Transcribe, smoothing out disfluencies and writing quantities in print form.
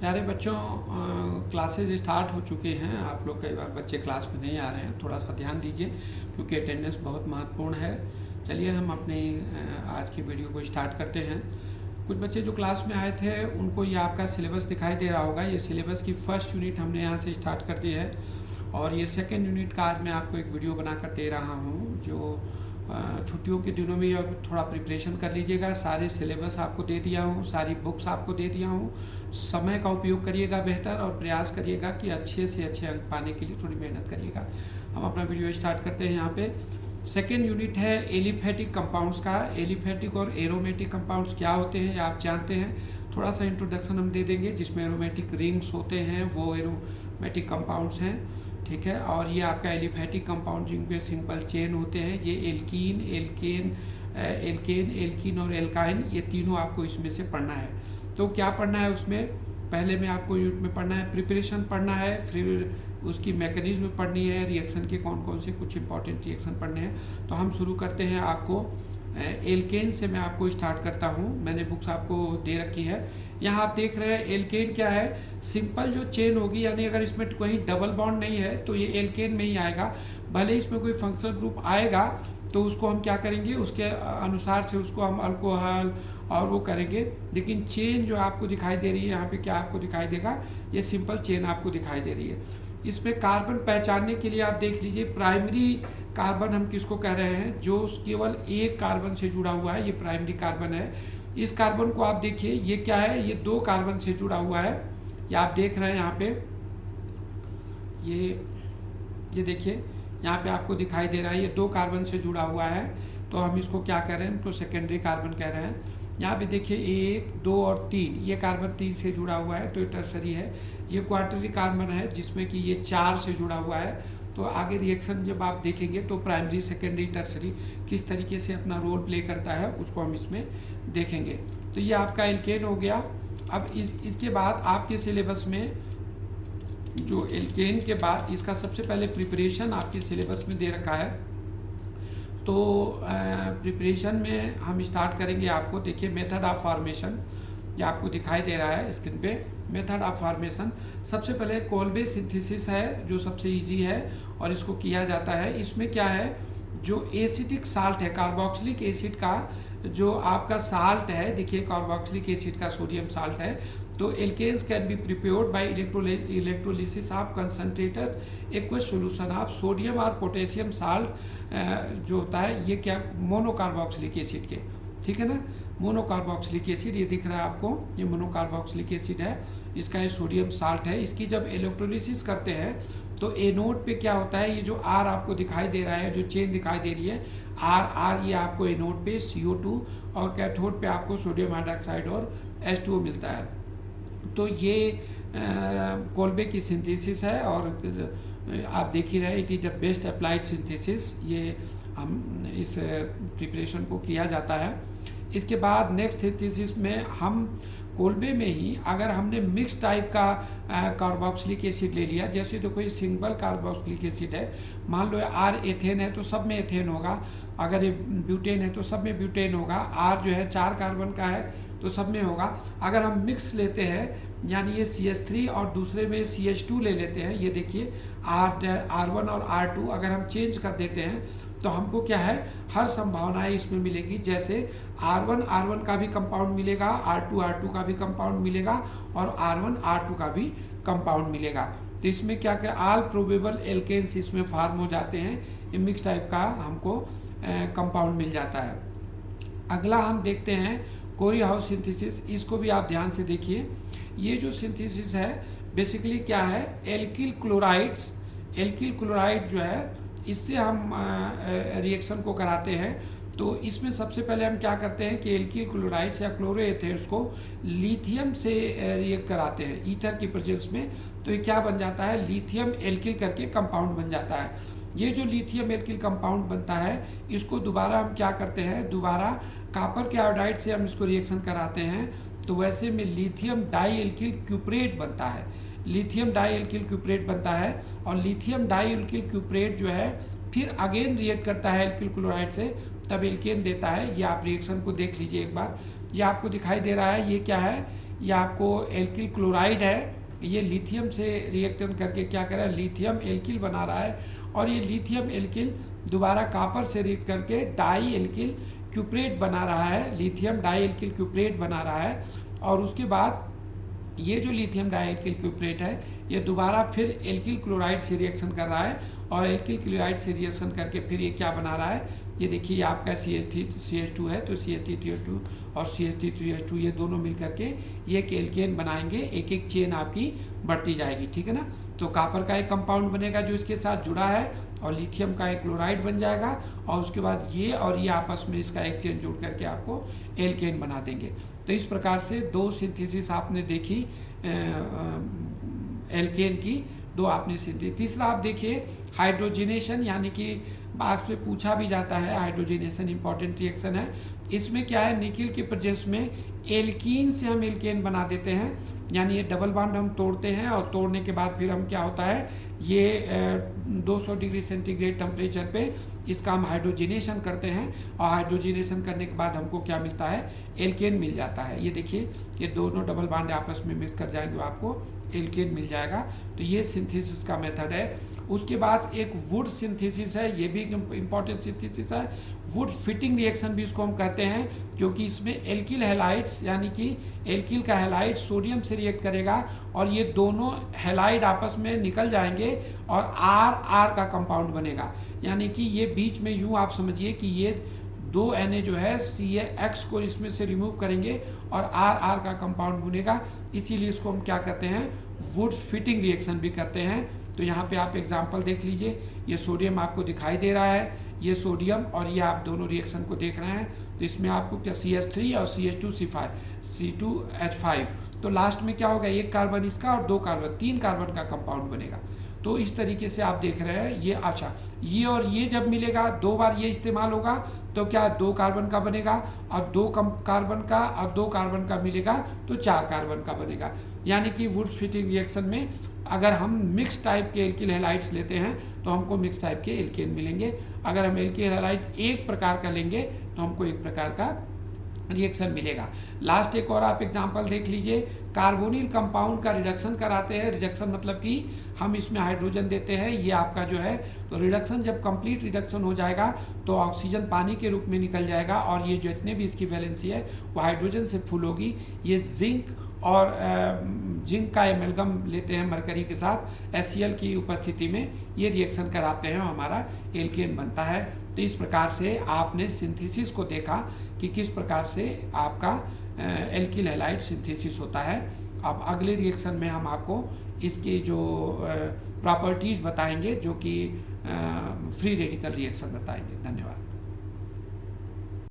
प्यारे बच्चों, classes start हो चुके हैं। आप लोग कई बार बच्चे क्लास में नहीं आ रहे हैं, थोड़ा सा ध्यान दीजिए क्योंकि अटेंडेंस बहुत महत्वपूर्ण है। चलिए हम अपनी आज की वीडियो को स्टार्ट करते हैं। कुछ बच्चे जो क्लास में आए थे उनको ये आपका सिलेबस दिखाई दे रहा होगा। ये सिलेबस की फर्स्ट यूनिट हमने यहाँ से स्टार्ट कर दी है और ये सेकेंड यूनिट का आज मैं आपको एक वीडियो बनाकर दे रहा हूँ जो छुट्टियों के दिनों में अब थोड़ा प्रिपरेशन कर लीजिएगा। सारे सिलेबस आपको दे दिया हूँ, सारी बुक्स आपको दे दिया हूँ। समय का उपयोग करिएगा बेहतर और प्रयास करिएगा कि अच्छे से अच्छे अंक पाने के लिए थोड़ी मेहनत करिएगा। हम अपना वीडियो स्टार्ट करते हैं। यहाँ पे सेकेंड यूनिट है एलिफेटिक कंपाउंड्स का। एलिफेटिक और एरोमेटिक कंपाउंड्स क्या होते हैं ये आप जानते हैं। थोड़ा सा इंट्रोडक्शन हम दे देंगे। जिसमें एरोमेटिक रिंग्स होते हैं वो एरोमेटिक कंपाउंड्स हैं, ठीक है। और ये आपका एलिफेटिक कंपाउंड जिनके सिंपल चेन होते हैं, ये एल्कीन और एल्काइन, ये तीनों आपको इसमें से पढ़ना है। तो क्या पढ़ना है उसमें, पहले में आपको यूनिट में पढ़ना है प्रिपरेशन पढ़ना है, फिर उसकी मैकेनिज्म पढ़नी है, रिएक्शन के कौन कौन से कुछ इंपॉर्टेंट रिएक्शन पढ़ने हैं। तो हम शुरू करते हैं। आपको एल्केन से मैं आपको स्टार्ट करता हूँ। मैंने बुक्स आपको दे रखी है। यहाँ आप देख रहे हैं एल्केन क्या है, सिंपल जो चेन होगी, यानी अगर इसमें कोई डबल बॉन्ड नहीं है तो ये एल्केन में ही आएगा। भले इसमें कोई फंक्शनल ग्रुप आएगा तो उसको हम क्या करेंगे, उसके अनुसार से उसको हम अल्कोहल और वो करेंगे। लेकिन चेन जो आपको दिखाई दे रही है यहाँ पे क्या आपको दिखाई देगा, ये सिंपल चेन आपको दिखाई दे रही है। इसमें कार्बन पहचानने के लिए आप देख लीजिए, प्राइमरी कार्बन हम किसको कह रहे हैं, जो केवल एक कार्बन से जुड़ा हुआ है, ये प्राइमरी कार्बन है। इस कार्बन को आप देखिए, ये क्या है, ये दो कार्बन से जुड़ा हुआ है। ये आप देख रहे हैं यहाँ पे, ये देखिए यहाँ पे आपको दिखाई दे रहा है, ये दो कार्बन से जुड़ा हुआ है। तो हम इसको क्या कह रहे हैं, इनको सेकेंडरी कार्बन कह रहे हैं। यहाँ पे देखिए 1, 2 और 3, ये कार्बन 3 से जुड़ा हुआ है तो ये टर्सरी है। ये क्वार्टरी कार्बन है जिसमें कि ये 4 से जुड़ा हुआ है। तो आगे रिएक्शन जब आप देखेंगे तो प्राइमरी, सेकेंडरी, टर्सरी किस तरीके से अपना रोल प्ले करता है उसको हम इसमें देखेंगे। तो ये आपका एल्केन हो गया। अब इसके बाद आपके सिलेबस में जो एल्केन के बाद इसका सबसे पहले प्रिपरेशन आपके सिलेबस में दे रखा है। तो प्रिपरेशन में हम स्टार्ट करेंगे। आपको देखिए मेथड ऑफ फॉर्मेशन, ये आपको दिखाई दे रहा है स्क्रीन पे। मेथड ऑफ फॉर्मेशन सबसे पहले कोल्बे सिंथेसिस है जो सबसे इजी है और इसको किया जाता है। इसमें क्या है, जो एसिटिक साल्ट है, कार्बोक्सिलिक एसिड का जो आपका साल्ट है, देखिए कार्बोक्सिलिक एसिड का सोडियम साल्ट है। तो alkenes can be prepared by electrolysis of concentrated aqueous solution of sodium और पोटेशियम साल्ट जो होता है, ये क्या मोनोकार्बोक्सिलिक एसिड के, ठीक है ना। मोनोकार्बोक्सिलिक एसिड ये दिख रहा है आपको, ये मोनोकार्बोक्सिलिक एसिड है, इसका ये सोडियम साल्ट है। इसकी जब इलेक्ट्रोलिसिस करते हैं तो एनोड पे क्या होता है, ये जो आर आपको दिखाई दे रहा है, जो चेन दिखाई दे रही है आर, ये आपको एनोड पे CO2 और कैथोड पे आपको सोडियम हाइड्रोक्साइड और H2O मिलता है। तो ये कोल्बे की सिंथेसिस है और आप देख ही रहे, it is the best applied synthesis. ये हम इस प्रिपरेशन को किया जाता है। इसके बाद नेक्स्ट सिंथेसिस में हम कोल्बे में ही अगर हमने मिक्स टाइप का कार्बोक्सिलिक एसिड ले लिया, जैसे देखो ये सिंगल कार्बोक्सिलिक एसिड है, मान लो आर एथेन है तो सब में एथेन होगा, अगर ये ब्यूटेन है तो सब में ब्यूटेन होगा, आर जो है 4 कार्बन का है तो सब में होगा। अगर हम मिक्स लेते हैं यानी ये CH3 और दूसरे में CH2 ले लेते हैं, ये देखिए R1 और R2 अगर हम चेंज कर देते हैं तो हमको क्या है, हर संभावनाएं इसमें मिलेगी। जैसे R1 का भी कंपाउंड मिलेगा, R2 का भी कंपाउंड मिलेगा और R1 R2 का भी कंपाउंड मिलेगा। तो इसमें क्या क्या ऑल प्रोबेबल एल्केन्स इसमें फॉर्म हो जाते हैं। ये मिक्स टाइप का हमको कंपाउंड मिल जाता है। अगला हम देखते हैं कोरी हाउस सिंथेसिस। इसको भी आप ध्यान से देखिए। ये जो सिंथेसिस है बेसिकली क्या है, एल्किल क्लोराइड जो है इससे हम रिएक्शन को कराते हैं। तो इसमें सबसे पहले हम क्या करते हैं कि एल्किल क्लोराइड्स या क्लोरोएथेर्स को लिथियम से रिएक्ट कराते हैं ईथर की प्रेजेंस में। तो ये क्या बन जाता है, लिथियम एल्किल करके कंपाउंड बन जाता है। ये जो लिथियम एल्किल कंपाउंड बनता है इसको दोबारा हम क्या करते हैं, दोबारा कॉपर के आयोडाइड से हम इसको रिएक्शन कराते हैं। तो वैसे में लिथियम डाई एल्किल क्यूप्रेट बनता है, लिथियम डाई एल्किल क्यूप्रेट बनता है। और लिथियम डाई एल्किल क्यूप्रेट जो है फिर अगेन रिएक्ट करता है एल्किल क्लोराइड से, तब एल्केन देता है। ये आप रिएक्शन को देख लीजिए एक बार। ये आपको दिखाई दे रहा है, ये क्या है, ये आपको एल्किल क्लोराइड है, ये लिथियम से रिएक्शन करके क्या कर रहा है, लिथियम एल्किल बना रहा है, और ये लिथियम एल्किल दोबारा कॉपर से रिएक्ट करके डाई एल्किल क्यूप्रेट बना रहा है, लिथियम डाई एल्किल क्यूप्रेट बना रहा है। और उसके बाद ये जो लिथियम डाई एल्किल क्यूप्रेट है ये दोबारा फिर एल्किल क्लोराइड से रिएक्शन कर रहा है, और एल्किल क्लोराइड से रिएक्शन करके फिर ये क्या बना रहा है, ये देखिए ये आपका CH3CH2 है, तो CH3CH2 और CH3CH2 ये दोनों मिल करके ये एक एल्केन बनाएंगे, एक एक चेन आपकी बढ़ती जाएगी, ठीक है ना। तो कॉपर का एक कंपाउंड बनेगा जो इसके साथ जुड़ा है, और लिथियम का एक क्लोराइड बन जाएगा, और उसके बाद ये और ये आपस में इसका एक चेन जोड़ करके आपको एल्केन बना देंगे। तो इस प्रकार से दो सिंथेसिस आपने देखी एल्केन की, दो आपने सिंथेसिस। तीसरा आप देखिए हाइड्रोजिनेशन, यानी कि मार्क्स में पूछा भी जाता है, हाइड्रोजिनेशन इंपॉर्टेंट रिएक्शन है। इसमें क्या है, निकिल के प्रेजेंस में एल्कीन से हम एल्केन बना देते हैं, यानी ये डबल बॉन्ड हम तोड़ते हैं, और तोड़ने के बाद फिर हम क्या होता है, ये 200 डिग्री सेंटीग्रेड टेम्परेचर पे इसका हम हाइड्रोजिनेशन करते हैं, और हाइड्रोजिनेशन करने के बाद हमको क्या मिलता है, एल्केन मिल जाता है। ये देखिए ये दोनों डबल बॉन्ड आपस में मिक्स कर जाएंगे, आपको एल्केन मिल जाएगा। तो ये सिंथेसिस का मेथड है। उसके बाद एक वुड सिंथेसिस है, ये भी इंपॉर्टेंट सिंथेसिस है। वुड फिटिंग रिएक्शन भी इसको हम कहते हैं, क्योंकि इसमें एल्किल हैलाइड्स, यानी कि एल्किल का हैलाइड सोडियम से रिएक्ट करेगा, और ये दोनों हैलाइड आपस में निकल जाएंगे और आर का कंपाउंड बनेगा। यानी कि ये बीच में यूं आप समझिए कि ये दो Na जो है CaX को इसमें से रिमूव करेंगे और आर का कंपाउंड बनेगा। इसीलिए इसको हम क्या कहते हैं, वुड फिटिंग रिएक्शन भी करते हैं। तो यहाँ पे आप एग्जांपल देख लीजिए, ये सोडियम आपको दिखाई दे रहा है, ये सोडियम और ये आप दोनों रिएक्शन को देख रहे हैं। तो इसमें आपको क्या CH3 और C2H5, तो लास्ट में क्या होगा, एक कार्बन इसका और दो कार्बन, 3 कार्बन का कंपाउंड बनेगा। तो इस तरीके से आप देख रहे हैं ये। अच्छा, ये और ये जब मिलेगा, 2 बार ये इस्तेमाल होगा, तो क्या 2 कार्बन का बनेगा, और 2 कार्बन का और 2 कार्बन का मिलेगा तो 4 कार्बन का बनेगा। यानी कि वुड फिटिंग रिएक्शन में अगर हम मिक्स टाइप के एल्किल हैलाइड्स लेते हैं तो हमको मिक्स टाइप के एल्केन मिलेंगे। अगर हम एल्किल हैलाइड एक प्रकार का लेंगे तो हमको एक प्रकार का रिएक्शन मिलेगा। लास्ट एक और आप एग्जांपल देख लीजिए, कार्बोनिल कंपाउंड का रिडक्शन कराते हैं। रिडक्शन मतलब कि हम इसमें हाइड्रोजन देते हैं, ये आपका जो है, तो रिडक्शन जब कंप्लीट रिडक्शन हो जाएगा तो ऑक्सीजन पानी के रूप में निकल जाएगा, और ये जितने भी इसकी वैलेंसी है वो हाइड्रोजन से फुल होगी। ये जिंक और जिंक का एमलगम लेते हैं मरकरी के साथ HCl की उपस्थिति में, ये रिएक्शन कराते हैं और हमारा एल्केन बनता है। तो इस प्रकार से आपने सिंथेसिस को देखा कि किस प्रकार से आपका एल्किल हैलाइड सिंथेसिस होता है। अब अगले रिएक्शन में हम आपको इसकी जो प्रॉपर्टीज बताएंगे, जो कि फ्री रेडिकल रिएक्शन बताएंगे। धन्यवाद।